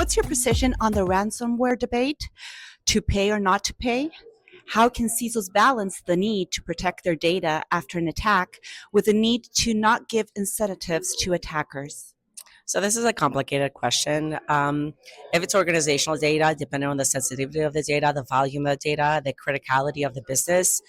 What's your position on the ransomware debate? To pay or not to pay? How can CISOs balance the need to protect their data after an attack with the need to not give incentives to attackers? So this is a complicated question. If it's organizational data, depending on the sensitivity of the data, the volume of the data, the criticality of the business,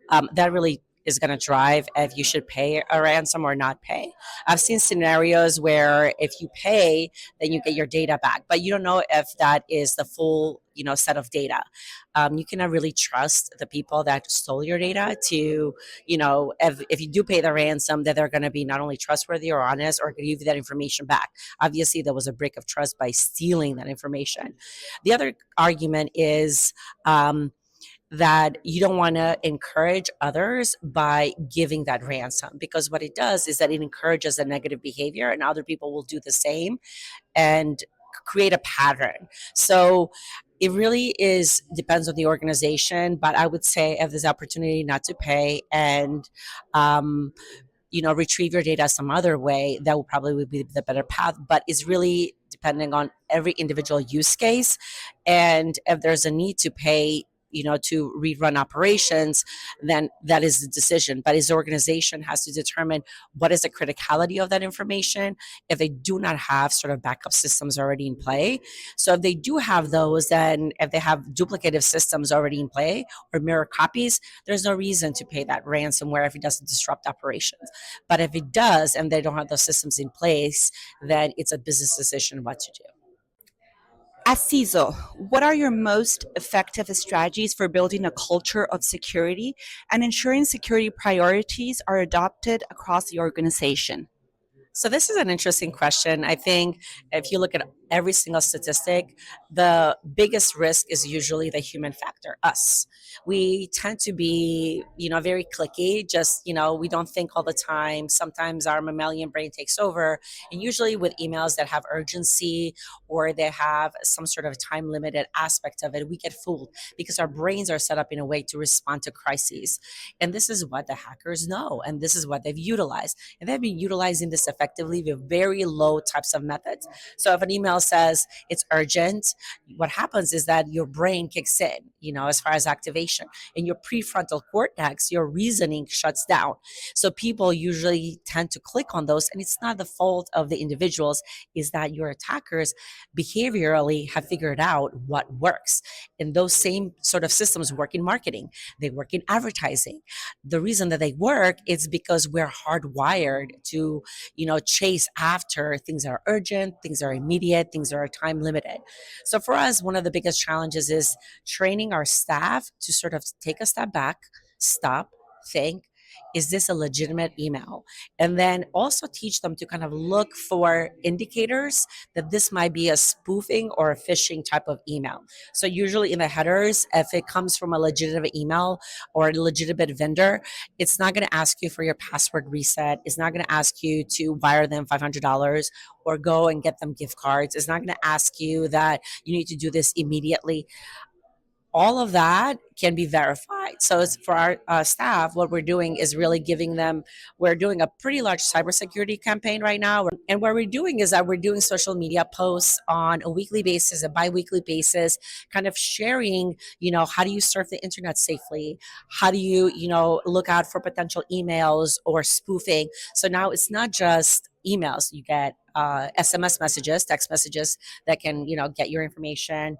that really is going to drive if you should pay a ransom or not pay. I've seen scenarios where if you pay, then you get your data back, but you don't know if that is the full set of data. You cannot really trust the people that stole your data to, if you do pay the ransom, that they're going to be not only trustworthy or honest or give you that information back. Obviously, there was a break of trust by stealing that information. The other argument is that you don't want to encourage others by giving that ransom, because what it does is that it encourages a negative behavior and other people will do the same and create a pattern. So it really is depends on the organization, but I would say if there's opportunity not to pay and retrieve your data some other way, that will probably be the better path. But it's really depending on every individual use case, and if there's a need to pay to rerun operations, then that is the decision. But his organization has to determine what is the criticality of that information if they do not have sort of backup systems already in play. So if they do have those, then if they have duplicative systems already in play or mirror copies, there's no reason to pay that ransomware if it doesn't disrupt operations. But if it does and they don't have those systems in place, then it's a business decision what to do. As CISO, what are your most effective strategies for building a culture of security and ensuring security priorities are adopted across the organization? So this is an interesting question. I think if you look at every single statistic, the biggest risk is usually the human factor, us. We tend to be, very clicky, just, we don't think all the time. Sometimes our mammalian brain takes over. And usually with emails that have urgency or they have some sort of time limited aspect of it, we get fooled because our brains are set up in a way to respond to crises. And this is what the hackers know. And this is what they've utilized. And they've been utilizing this effectively with very low types of methods. So if an email says it's urgent, what happens is that your brain kicks in, as far as activation. In your prefrontal cortex, your reasoning shuts down. So people usually tend to click on those, and it's not the fault of the individuals, is that your attackers behaviorally have figured out what works. And those same sort of systems work in marketing. They work in advertising. The reason that they work is because we're hardwired to, chase after things that are urgent, things that are immediate, things that are time limited. So for us, one of the biggest challenges is training our staff to sort of take a step back, stop, think, is this a legitimate email? And then also teach them to kind of look for indicators that this might be a spoofing or a phishing type of email. So usually in the headers, if it comes from a legitimate email or a legitimate vendor, it's not going to ask you for your password reset. It's not going to ask you to wire them $500 or go and get them gift cards. It's not going to ask you that you need to do this immediately. All of that can be verified. So it's for our staff, what we're doing is really we're doing a pretty large cybersecurity campaign right now. And what we're doing is that we're doing social media posts on a weekly basis, a bi-weekly basis, kind of sharing, how do you surf the internet safely? How do you, look out for potential emails or spoofing? So now it's not just emails. You get SMS messages, text messages that can, get your information.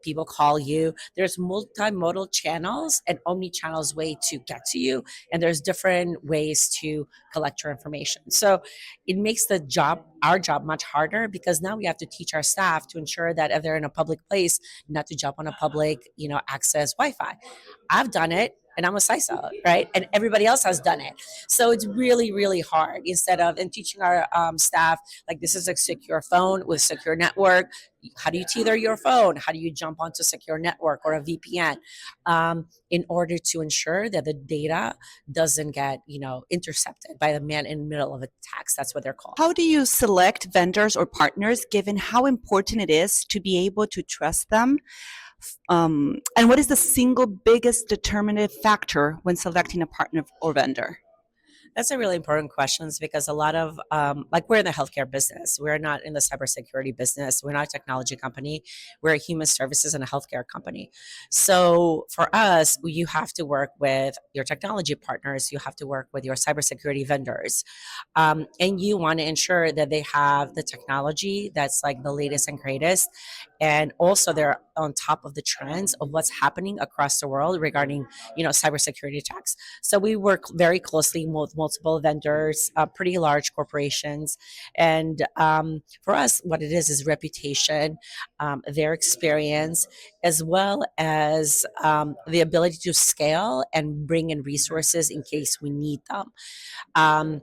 People call you. There's multimodal channels and omni-channels way to get to you, and there's different ways to collect your information. So it makes our job much harder, because now we have to teach our staff to ensure that if they're in a public place, not to jump on a public, access Wi-Fi. I've done it, and I'm a CISO, right? And everybody else has done it. So it's really, really hard. And teaching our staff, like, this is a secure phone with secure network. How do you tether your phone? How do you jump onto a secure network or a VPN in order to ensure that the data doesn't get, intercepted by the man in the middle of attacks? That's what they're called. How do you select vendors or partners given how important it is to be able to trust them? And what is the single biggest determinative factor when selecting a partner or vendor? That's a really important question because a lot of, like, we're in the healthcare business. We're not in the cybersecurity business. We're not a technology company. We're a human services and a healthcare company. So for us, you have to work with your technology partners. You have to work with your cybersecurity vendors. And you want to ensure that they have the technology that's like the latest and greatest. And also they're on top of the trends of what's happening across the world regarding, cybersecurity attacks. So we work very closely with multiple vendors, pretty large corporations. And for us, what it is reputation, their experience, as well as the ability to scale and bring in resources in case we need them. Um,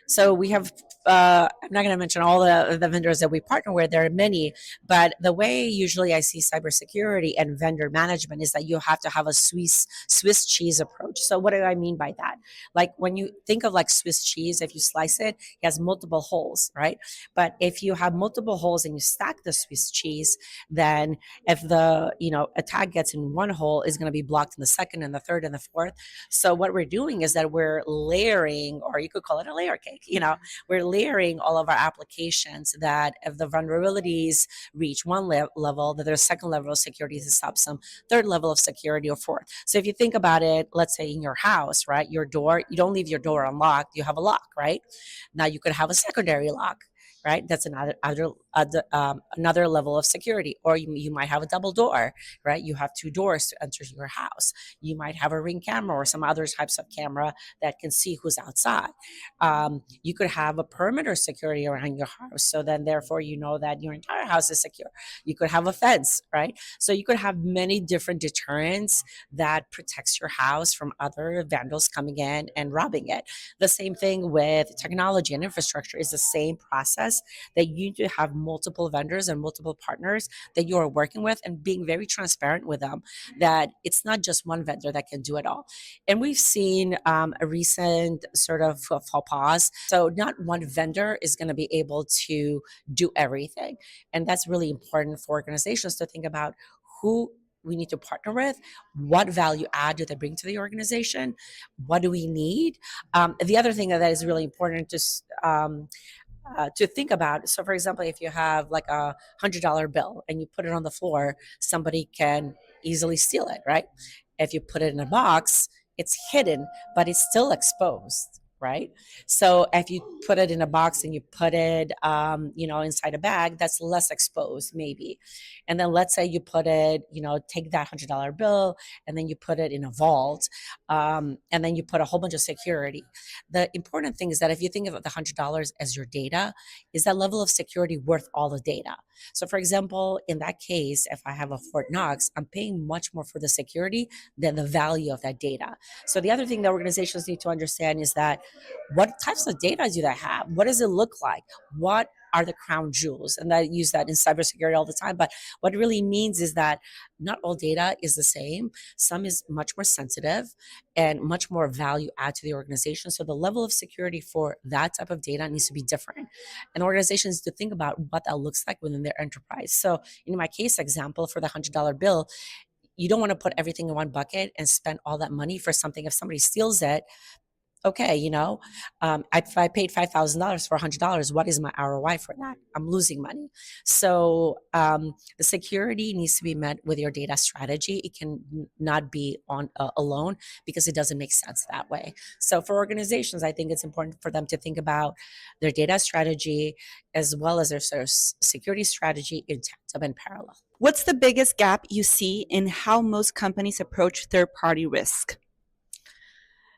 so we have, I'm not going to mention all the vendors that we partner with. There are many, but the way usually I see cybersecurity and vendor management is that you have to have a Swiss cheese approach. So what do I mean by that? Like when you think of like Swiss cheese, if you slice it, it has multiple holes, right? But if you have multiple holes and you stack the Swiss cheese, then if the attack gets in one hole, is going to be blocked in the second and the third and the fourth. So what we're doing is that we're layering, or you could call it a layer cake. We're layering all of our applications that if the vulnerabilities reach one level, that there's a second level of security to stop some, third level of security, or fourth. So if you think about it, let's say in your house, right, your door, you don't leave your door unlocked, you have a lock, right? Now you could have a secondary lock, right? That's another level of security. Or you might have a double door, right? You have two doors to enter your house. You might have a ring camera or some other types of camera that can see who's outside. You could have a perimeter security around your house, so then therefore you know that your entire house is secure. You could have a fence, right? So you could have many different deterrents that protects your house from other vandals coming in and robbing it. The same thing with technology and infrastructure is the same process, that you need to have multiple vendors and multiple partners that you are working with, and being very transparent with them that it's not just one vendor that can do it all. And we've seen a recent sort of faux pas. So not one vendor is going to be able to do everything. And that's really important for organizations to think about who we need to partner with, what value add do they bring to the organization, what do we need. The other thing that is really important to think about. So, for example, if you have like $100 bill and you put it on the floor, somebody can easily steal it, right? If you put it in a box, it's hidden, but it's still exposed, right? So if you put it in a box and you put it, inside a bag, that's less exposed, maybe. And then let's say you put it, take that $100 bill and then you put it in a vault, and then you put a whole bunch of security. The important thing is that if you think of the $100 as your data, is that level of security worth all the data? So, for example, in that case, if I have a Fort Knox, I'm paying much more for the security than the value of that data. So, the other thing that organizations need to understand is that what types of data do they have? What does it look like? What are the crown jewels? And I use that in cybersecurity all the time. But what it really means is that not all data is the same. Some is much more sensitive and much more value add to the organization. So the level of security for that type of data needs to be different. And organizations need to think about what that looks like within their enterprise. So in my case example, for the $100 bill, you don't want to put everything in one bucket and spend all that money for something. If somebody steals it, okay, if I paid $5,000 for $100, what is my ROI for that? I'm losing money. So the security needs to be met with your data strategy. It can not be on alone, because it doesn't make sense that way. So for organizations, I think it's important for them to think about their data strategy as well as their sort of security strategy in tandem and parallel. What's the biggest gap you see in how most companies approach third party risk?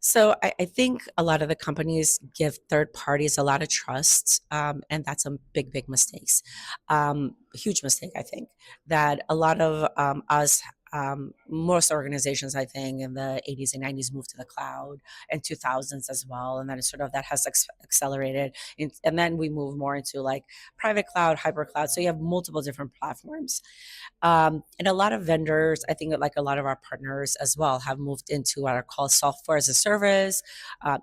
So I think a lot of the companies give third parties a lot of trust, and that's a big mistake. Huge mistake, I think, that a lot of most organizations, I think, in the 80s and 90s moved to the cloud, and 2000s as well, and then it's sort of that has accelerated, and then we move more into like private cloud, hyper cloud. So you have multiple different platforms. And a lot of vendors, I think that like a lot of our partners as well, have moved into what are called software as a service,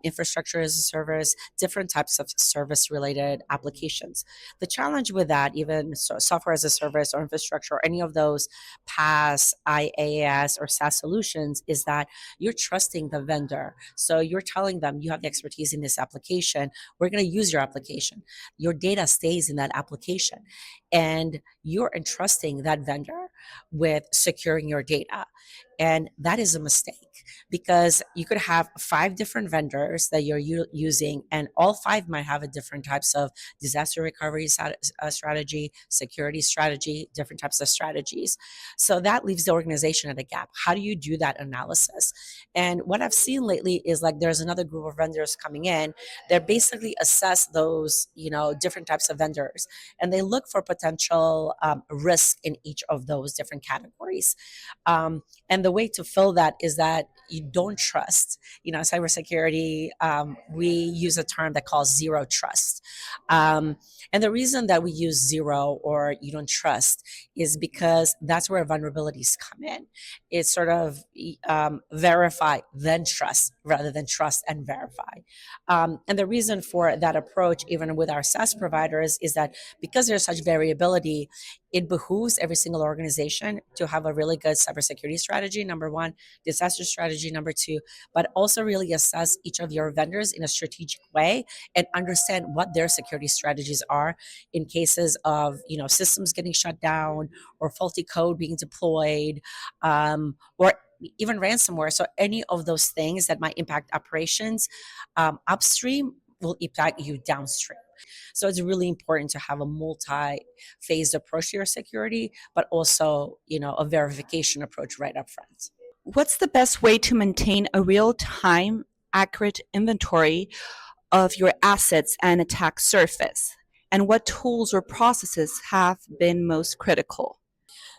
infrastructure as a service, different types of service related applications. The challenge with that, even software as a service or infrastructure or any of those PaaS, IaaS, SaaS or SaaS solutions is that you're trusting the vendor. So you're telling them you have the expertise in this application. We're going to use your application. Your data stays in that application. And you're entrusting that vendor with securing your data. And that is a mistake because you could have five different vendors that you're using, and all five might have a different types of disaster recovery strategy, security strategy, different types of strategies. So that leaves the organization at a gap. How do you do that analysis? And what I've seen lately is like there's another group of vendors coming in that basically assess those, different types of vendors, and they look for potential risk in each of those different categories. And the way to fill that is that you don't trust. Cybersecurity, we use a term that calls zero trust. Um, and the reason that we use zero or you don't trust is because that's where vulnerabilities come in. It's sort of verify, then trust, rather than trust and verify. And the reason for that approach, even with our SaaS providers, is that because there's such variability, it behooves every single organization to have a really good cybersecurity strategy, number one, disaster strategy, number two, but also really assess each of your vendors in a strategic way and understand what their security strategies are in cases of, systems getting shut down or faulty code being deployed, or even ransomware. So any of those things that might impact operations upstream will impact you downstream. So it's really important to have a multi-phased approach to your security, but also, a verification approach right up front. What's the best way to maintain a real-time, accurate inventory of your assets and attack surface? And what tools or processes have been most critical?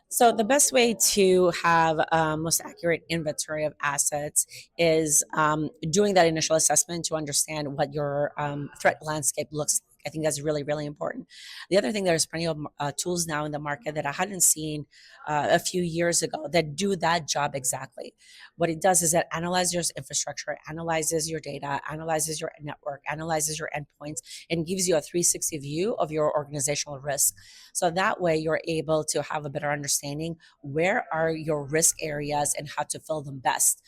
So the best way to have most accurate inventory of assets is doing that initial assessment to understand what your threat landscape looks like. I think that's really, really important. The other thing, there's plenty of tools now in the market that I hadn't seen a few years ago that do that job exactly. What it does is it analyzes your infrastructure, analyzes your data, analyzes your network, analyzes your endpoints, and gives you a 360 view of your organizational risk. So that way you're able to have a better understanding where are your risk areas and how to fill them best.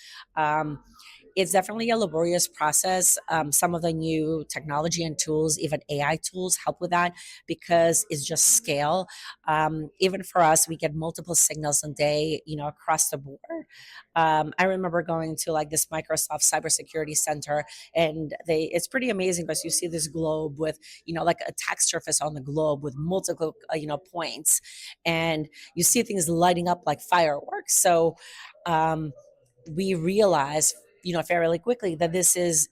It's definitely a laborious process. Some of the new technology and tools, even AI tools, help with that because it's just scale. Even for us, we get multiple signals a day, across the board. I remember going to like this Microsoft Cybersecurity Center, and it's pretty amazing because you see this globe with, like a attack surface on the globe with multiple, points, and you see things lighting up like fireworks. So, um, we realize, fairly quickly that this is,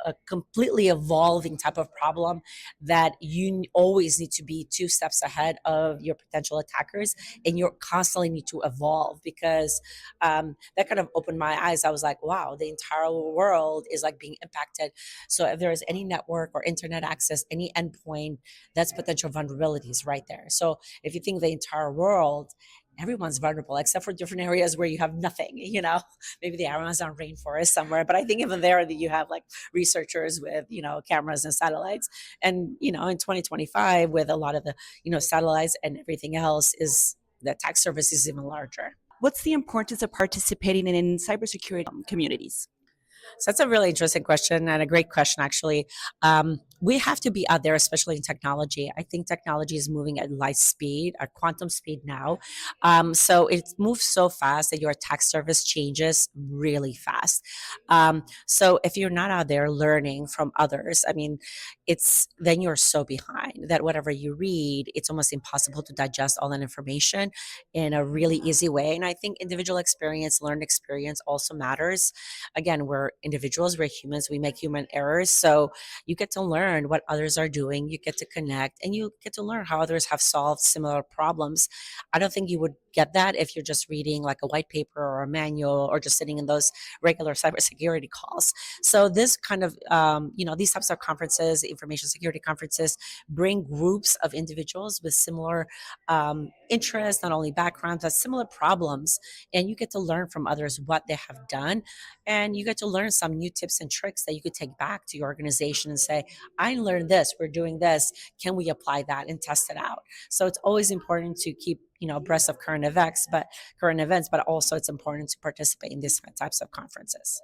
a completely evolving type of problem that you always need to be two steps ahead of your potential attackers, and you constantly need to evolve because that kind of opened my eyes. I was like, wow, the entire world is like being impacted. So if there is any network or internet access, any endpoint, that's potential vulnerabilities right there. So if you think the entire world, everyone's vulnerable except for different areas where you have nothing, maybe the Amazon rainforest somewhere. But I think even there that you have like researchers with, cameras and satellites. And, in 2025, with a lot of the, satellites and everything else, is the attack surface is even larger. What's the importance of participating in cybersecurity communities? So that's a really interesting question and a great question, actually. We have to be out there, especially in technology. I think technology is moving at light speed, at quantum speed now. So it moves so fast that your attack surface changes really fast. So if you're not out there learning from others, I mean, then you're so behind that whatever you read, it's almost impossible to digest all that information in a really easy way. And I think individual experience, learned experience also matters. Again, we're individuals, we're humans, we make human errors. So you get to learn what others are doing, you get to connect, and you get to learn how others have solved similar problems. I don't think you would get that if you're just reading like a white paper or a manual or just sitting in those regular cybersecurity calls. So this kind of, these types of conferences, information security conferences, bring groups of individuals with similar interests, not only backgrounds, but similar problems. And you get to learn from others what they have done. And you get to learn some new tips and tricks that you could take back to your organization and say, I learned this, we're doing this. Can we apply that and test it out? So it's always important to keep abreast of current events, but also it's important to participate in these types of conferences.